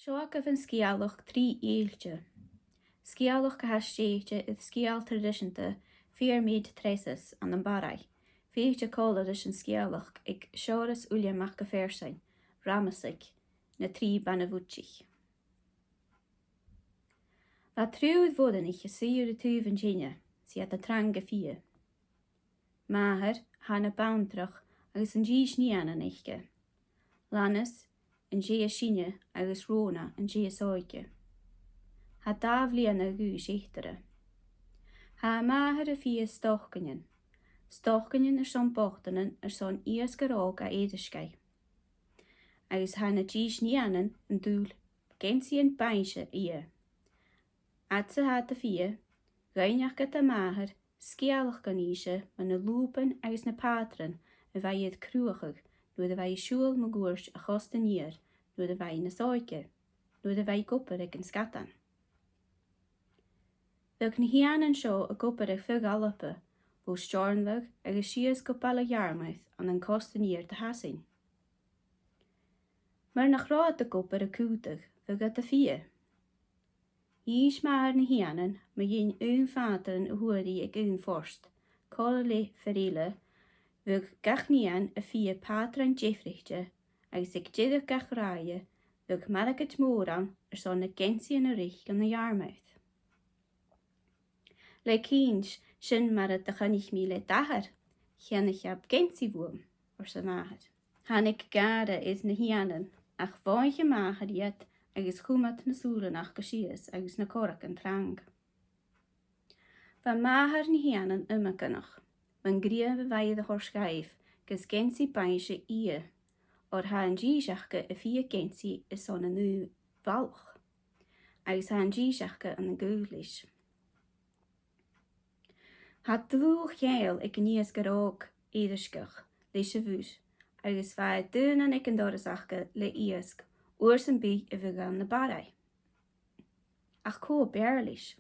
Seo go bhain scialach trí éilte. Scialach go hastéite is scial tradiisianta fear-míad tréasas an barai. Fíte cóla is an scialach ag seoras uliamach go féirsain, ramasig, na trí banavútich. Ba trúd vodanich is siúr a tú Virginia, si at a trang go fia. Máhar, hana bauntrach, agus an dís níana nichge. Lannis, an dí a sinne, agus róna an dí a sóige. Ha daflian a gú síchtere. Ha máhar a fia stochganin. Stochganin son bochtanen son ias garóg a edeskai. Agus ha na dís níanan an dúl, gensi an bainse ia. Atse ha a fia, gainach gat a máhar, scialach ganise, man na lúpen agus na patran, a vai het cruachig, doe de vai siúl ma goers a chosten hier, doe de vai na sóike, doe de vai gopperig an skatan. Welk na hianan seo a gopperig fug alappe, bo stornweg agus sias go balla jaarmaith an an kosten hier te hasin. Maar nach raad de gopper a kútig, fug at a fie. Ís maar na hianan, ma yin un vateren a huari ag un forst, kolele ferile, vug gach nian a fie patran jeffrichte, agus ag jiddig gach raaie, vug malagat mooran son na gensi an a rich an na jaarmaith. Le kiens, sin mar at a chanich mi le dahar, chanich ab gensi woem, sa maher. Hannig gare is na hianan, ach vaintje maher jet, agus chumat na súlen ach gesies, agus na korach an trang. Van maher na hianan ummekanach, van grieve weide de horschaif, gus gensi bainse ie, or ha an jísachke a fie gensi is son an nu valch, agus ha an jísachke an gúlis. Had dwúch geil ik níos garóg éidirskach, le se vús, agus vai dún an ik an dorasachke le iesk, oors an bí a vigan na barai. Ach ko berlis.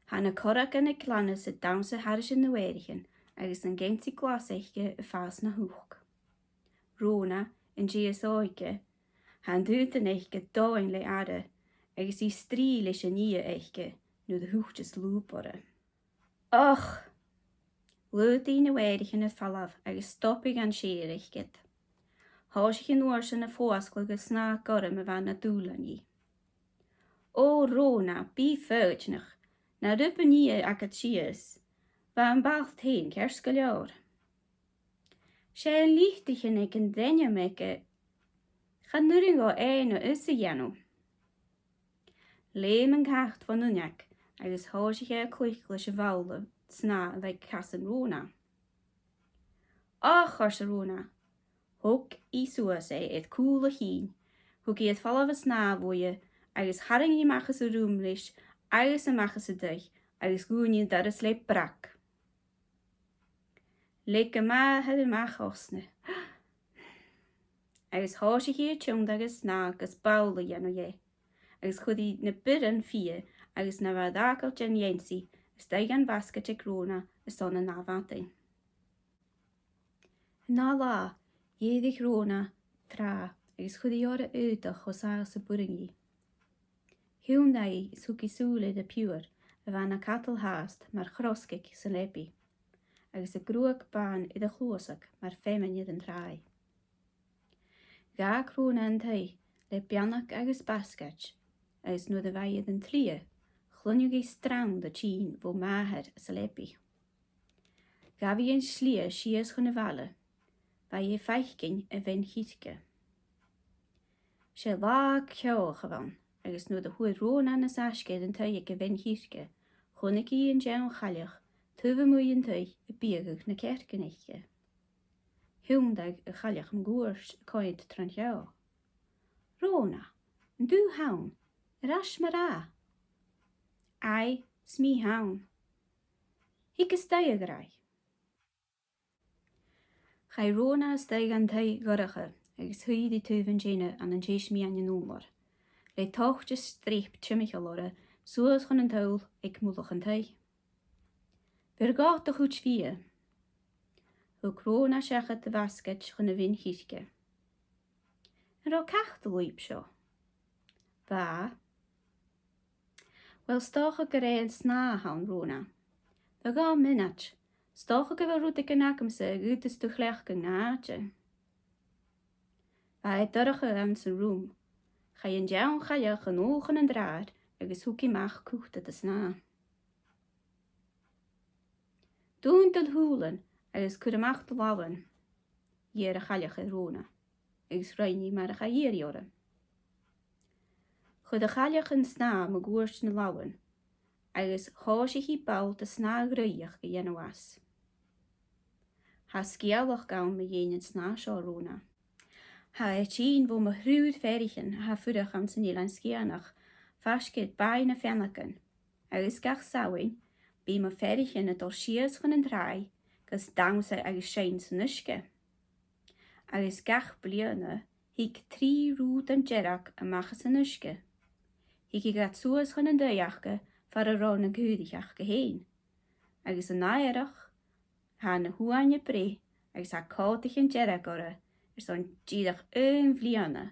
Han a korach an ik lanne se damse haris in na weirigen, agus an gensi glaseiche a fas na hoek. Rona, in GSOike, han duut an eiche doin le ade, agus I strílis a nie eiche, nu de hoekjes loopore. Och, luid I na weirigen a fallaf, agus stoppig an séirichget. Hás ik in oors an a fóaskla gus sna gorm a van na dúlan I. O Rona, bí feutnach, na ruppe nie ac at sies, va an bacht heen kerske leor. Sé an lichtichen ik an drenja meke, gaan nuring o een o usse jano. Leem an kacht van unjak, agus hás ik a kluchlis a vaule, sna like kassen Rona. Ach, ars Rona, hok I soas het coole hien, hok I het vallen van sna woeie, agus haring I machas a roemlish, agus a machas a dich, agus goeien dat is leep brak. Leke ma het a mach osne. Agus hás ik hier tjong agus sna, agus baule jano je. Agus chudi na bidden fie, agus na wadakel jen jensi, steig an basket ik Rona, is son an avanting. Na la, jedig Rona, tra, agus chudi jore uitach os aas a buringi. Hyundai is hoekie soele de puur, a van a katel haast, maar chroskik se lepi. Agus a groek baan I de chloosik, maar femen den draai. Ga Rona en tei, le pianak agus basket, agus nu de weie den trie, glunjug I strang de tjien, wo maher se lepi. Ga wie een slie sies gunne valle, waar je veichking en wen gietke. Se laag kjouw gewan, agus nu de hoe Rona na saske den tei ke wen gietke, gunne I en jen gallig, tuwe moeien tei, e biergug na kerkenetje. Hyundag a gallig m goers, koeit tran jou. Rona, du haun, rash mara. Ai, smi haun. Hike steie grai. Gai Rona steig an tei gorige, agus hui die tuven jene an an jees mi an je noemor. Le tochtjes streep tjumichalore, soos gan een tuil, ik moedig an tei. Vergaat de goed vie. Hoe Rona sechet de wasket gan een win gietke. En ro kacht de liep sjo. Ba. Wel stocha go ré an sná han róna. Ba gá minat. Stocha go bhfuil rúta gannacham gútas tú chleach go náte. Ba doracha an san rúm. Cha an dean chaiach an óchan an draad agus thuciach cúta a sná. Dún dul húlan agus cud amach do láhan. Dhéar a chaiach a róna. Agus roiní mar a chaíoriora. Chud a chaiach an sná ma gúirt na láhan. Agus cháisi hí báil a sná gruiach go dhéanamhas. Tá scialach gawn me dhéanaan sná seo róna. Tá tín bhó ma hrúd ferichin ha fudach an san ílan scianach fascid bai na fenachan. Agus gach saoin, bí ma ferichin a dul sias chun an drai gus damsa agus sein san uisce. Agus gach bliana hic 3 rúd an gerach amach san uisce. Hic I gat suas chun an daiachcha far a rá na gúdiach go héin. Agus an nairach ha na huaine bre agus ha cáitich an gerach ora son díadach bhliana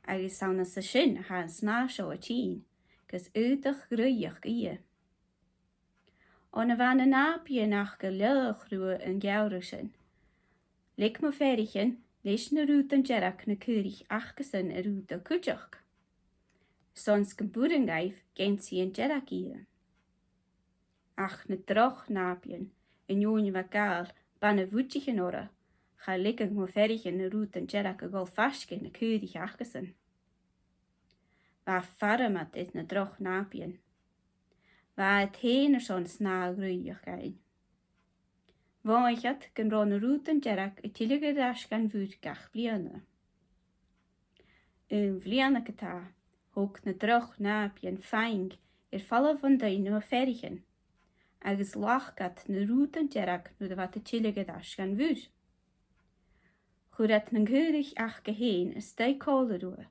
agus sauna sa sin ha an sná seo a tín gus údach gruiach go ie. An a bhain an nápianach go leach ruúa an geabhra sin. Lik ma ferichin leis na rút an gerach na cúrich achgasan a rút a cúteach. Sons go búdangaif géint sí an gerach ie. Ach na droch nápian in jóin va gael ban a bhútich ora, cha liggig mo ferichin na rút an gerach a gáil fascin na cúrich achgasan. Va faramat is na droch nápian. Va het héanaar son sná gruiach gain. Váichat gan rá na rút an gerach a tilige ras gan bhúd gach bliana. Bbliana gotá, hóg na droch nápian feing falla van dain a ferichin. Agus lachgat na rút an gerach nu wat a tilige ras gan bhúd. Chudat na gúrich ach go héin is stoi cóla roa,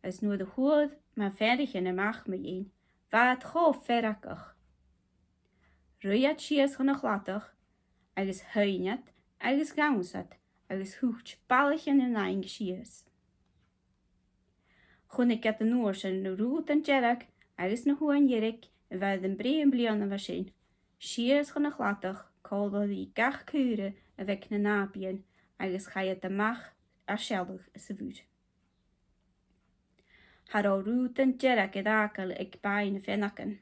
as nu de hoed ma ferichin amach me een, va het gó ferachach. Ruiad sias chun a chlatach, agus huinead, agus gansat, agus húcht ballichin in ein sias. Chun ik get an oor sin na rút an gerach, agus na huain jirik, en va den brein bliana va sin. Sias chun a chlatach, cóla í gach cúre a vec na nápian, agus chaiad amach a sheldig is a bhúd. Har á rút an gerach acal ag bai na fenachan.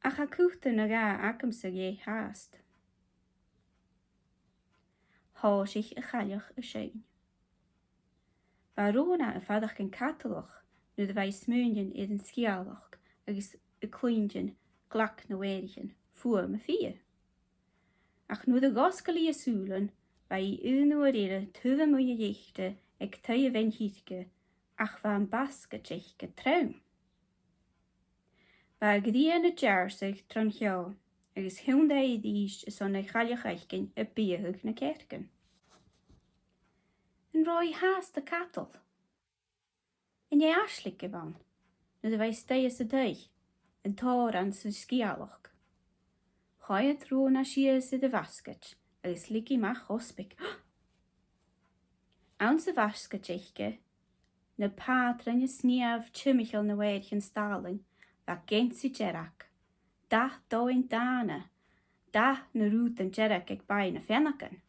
Ach a cúta na gá acamsa gé háast. Háisich a chaiach a sein. Ba róna a fadach an catalach nu de bhai smúnin iad an scialach agus a clúindin glach na weirichin fuair ma fia. Ach nu de goscailí a súlan bhai únú a réire tuva muia dhéchte ag tuia ven hítke ach bha an bascatich go traum. Ba grían na dearsig tron cheá, agus hiúnda I díist is son na chaiach eichgin a bíothug na kerken. En roi haast de katel. En jy aslik gewan, nu de wij steeds de dag, en tar aan sy skialach. Ga het roe na sies de vasket, agus likkie mach hospik. Aan sy vasketichke, na patren je sneaf tjumichel na weirchen staling, va gensi gerach. Da doin dana, da na roet en gerach ek bij na fennaken.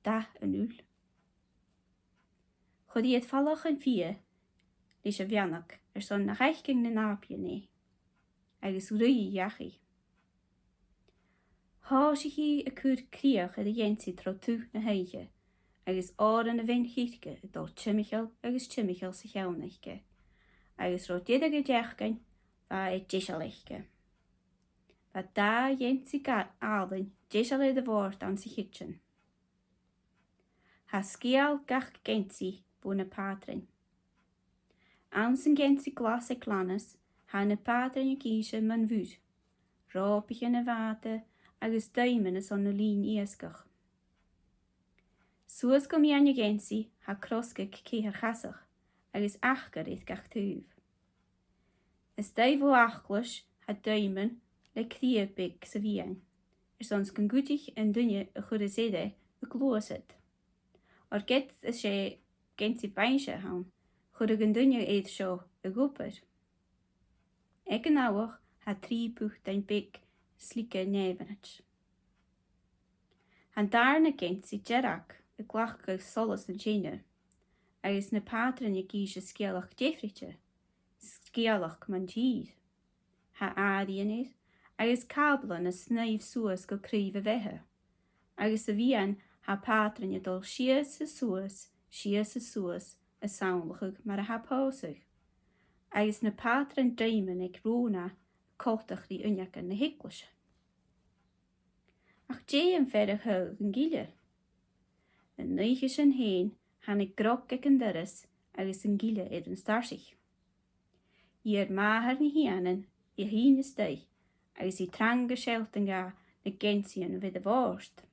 Da een ul. Chodi het vallach en vier, lys a bheannach son na reichking na nápia né, agus ruí jachi. Háisií a cúr críoch a dhéntí tro tú na heige, agus áran na bhainchíirce a dul timichel agus timichel sa cheannaiche, agus ro diad go deachgain ba é dísalichke. Ba da dhéntí álainn dísal de bhórt an sa kitchen. Ha scial gach gentí bú na pátrin. An san gentí glas ag glanas, ha na pátrin a gíise man bhúd, rápich na váte agus daimen is an na lín iascach. Suas go mianne gentí ha croscach céthe chasach, agus achgar iad gach túh. Is daibh achglas ha daimen le críabig sa bhíain, ons gan gútich en dunne a chud is éide a glóasid. Or get is sé gentí bainse han, chud ag an duine éiad seo a gúpar. Ag an áhach ha 3 bucht ein big slíke néhanit. Han darna géint si Gerach a glach go solas na Gine, agus na pátran a gís a scialach défrite, scialach man dír. Ha ádaíonid, agus cabla na snaimh suas go críomh a bheitthe, agus a bhíon ha pátran a dul sias a suas a saonlachug mar a ha pósach, agus na pátran daimen ag róna cótach rí unneacha na hiclaise. Ach dé an fer a thug an gile. An nuige sin héin han ag groch ag an duras agus an gile iad an starsich. Iar máthar na hianan I hína stei, agus I tranga sealtanga na gensian vid a bhórst.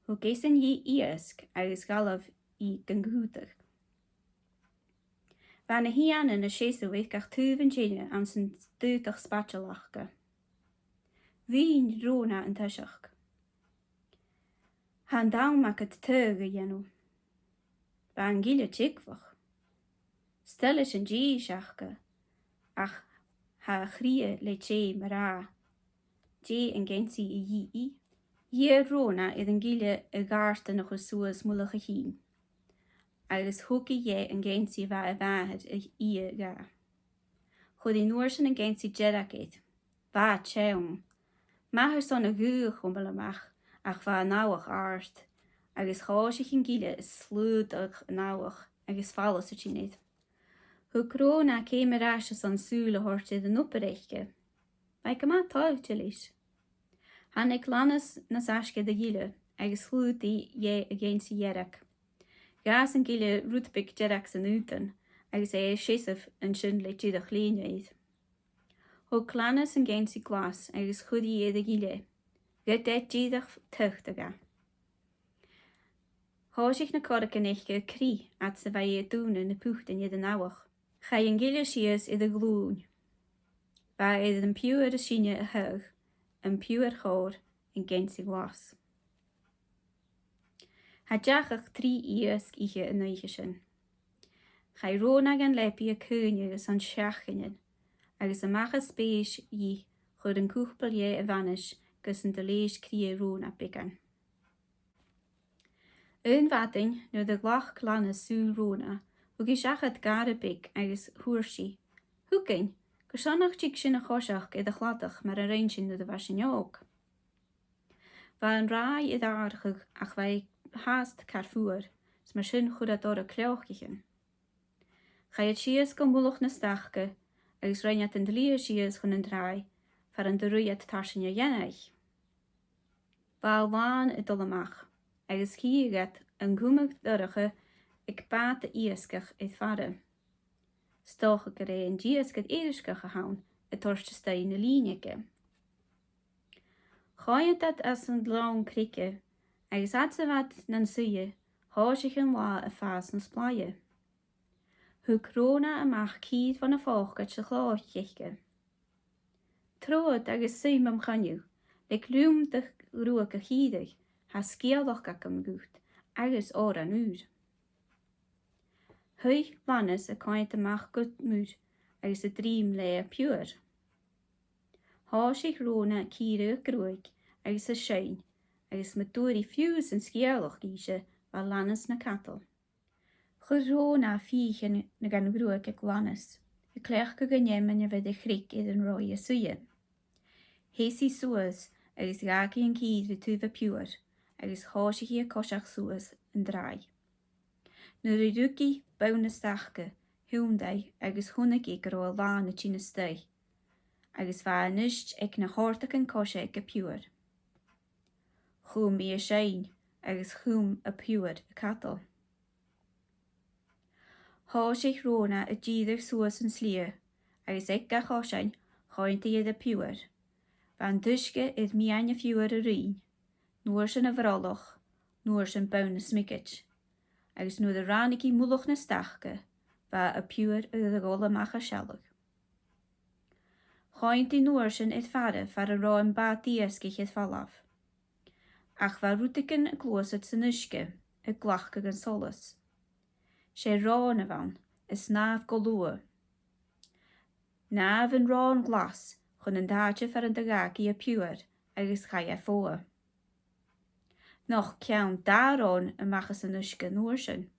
Hu gésan hí iasc agus galaf I gangútach. Bha na hianan na sésa gach túvan Gine an san dútach spatchalachga. Bhín róna an tuiseach. Han dámach at tuga dhéanú. Ba an gile tígfach. Stellis an dí seachga, ach ha chríe le té mará. Dé an gensi I dhí. Hier róna iad an gile a gásta nach a suas múlacha hín. Agus thugi dhé an gensi bha a bhaid a ia ga. Chud I nuair sin an gensi Gerach éid. Bha team. Mahar son a gúach amach ach bha náwach ást, agus cháisich an gile is slúdach náwach agus fallas a tínéid. Hu cróna céime ráise san súla hortid an uppareiche. Ba go má táilte leis. Han ag lanas na sasce de gile agus slúdi dhé a génsi Gerach. Gas an gile rútbig Gerach san útan agus séisaf an sin le tíadach léineid. Ho clanas an génsi glas agus chudí iad a gile. Gyd tíadach tucht aga. Háisich na corach an eiche crí at sa bhaid dúna na puchtain iad an áwach. Chai an gile sias iad a glún. Ba iad an piúar a síne a thug, an piúar chór an génsi glas. Ha deachach 3 iasc ihe an nuige sin. Chai rónag an lepi a cúne agus an seachinen, agus amachas spéis I chud an cúchpalé a bhanis gus an deléis crí róna pican. Yn vating nu de glach clanne súl róna, hu gi seachad gara big agus thuairsi. Húcain, gur sannach tíg sin a choiseach iad a chladach mar a rein sin nu de bhasin joog. Ba an rai iad aarchug ach bhai haast carfuar, s mar sin chud a dor a cleochgichen. Chai het sias go múlach na stachke, agus reinat an dlia sias chun an drai, far an derúiad tarsin a jenneich. Ba alwaan a dolamach, agus chiagat an gúmach dorige ag bate iascach id fare. Stocha go ré an diascad éiriske gehaun, a torste stein na líneke. Cháiad dat as an glán krike, agus at sa wat nan suie, háisich an lá a fás an splaie. Hu cróna amach cíd van a fáchgat se chláichke. Troad agus suim am channiu, le glúm de ruach a chiidig, ha scialach gach am gút, agus ór an úr. Huig lannes a kaint amach gut múd, agus a drím le a piúr. Háisich róna círe a grúig, agus a sein, agus ma dúri fiús an scialach gíse, va lannes na catal. Róna fíchen na gan grúig ag lannes, a clech go gannémen a bheit a chrik iad an roi a suie. Hési suas, agus gagi an cíd vi túfa piúr, agus háisichi a cosach suas an drai. Nu riduki bauna stachke, húndai agus hunnagi go a lána tína stei, agus va nist ag na hórtach an cose ag a piúr. Chúm I a sein, agus chúm a piúr a catal. Háisich róna a ddíidir suas an slia, agus ag ga cháisein cháinte iad a piúr. Van duske id mianne fiúr a rín, nuair sin a bhrálach, nuair sin bauna smigit, agus nu de rániki múlach na stachke, va a piúr a gola macha sealach. Cháint I nuair sin id fare far a ráim ba díascich id fallaf. Ach va rútiken a glósat san uske, a glachke gan solas. sé rán a bhain, is náf go lua. Náf an rán glas, chun an dáte fer an dagaki a piúar, agus chai a fóa. Noch cean dárán amachchas an uisce nuair sin.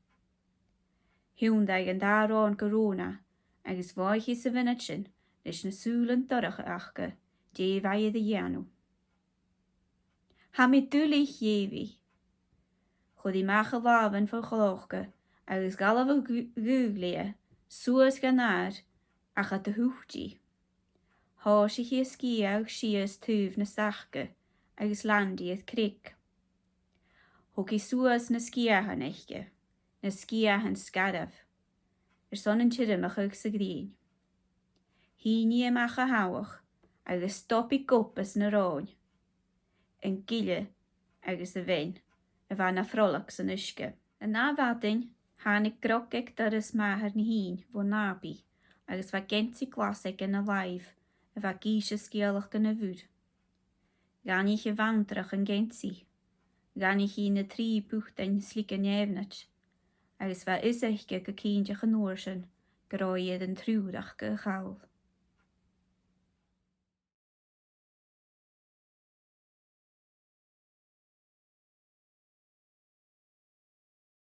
Hiún daig an dárán goróna, agus bhaithí sa bhinnet sin, leis na súlan doracha achcha, dé bhaid a dhéanú. Ha mi dúlaich dhéhí. Chud í macha lában for chlóchca, agus galaf a gúglia, suas ganar, ach at a húchtí. Há si chi sciag sias túf na sachca, agus landi at cric. Hoci suas na sciahan eiche, na sciahan scaraf. Son an tirimach ag sa grín. Híní amach a hawach, agus stopi gopas na ráin. An gile agus a bhain, a bha na frolach san uisce. An náfadin, hánig groc ag doras mahar na hín, fo nábi, agus bha gensi glas ag yn a laif, a bha gís a scialach gan a fwr. Gan ich a vandrach an gensi. Gan ich i na trí buchtain slik an efnat, agus bha isaiche go cínteach an oorsin, gróiad an trúdach go chawl.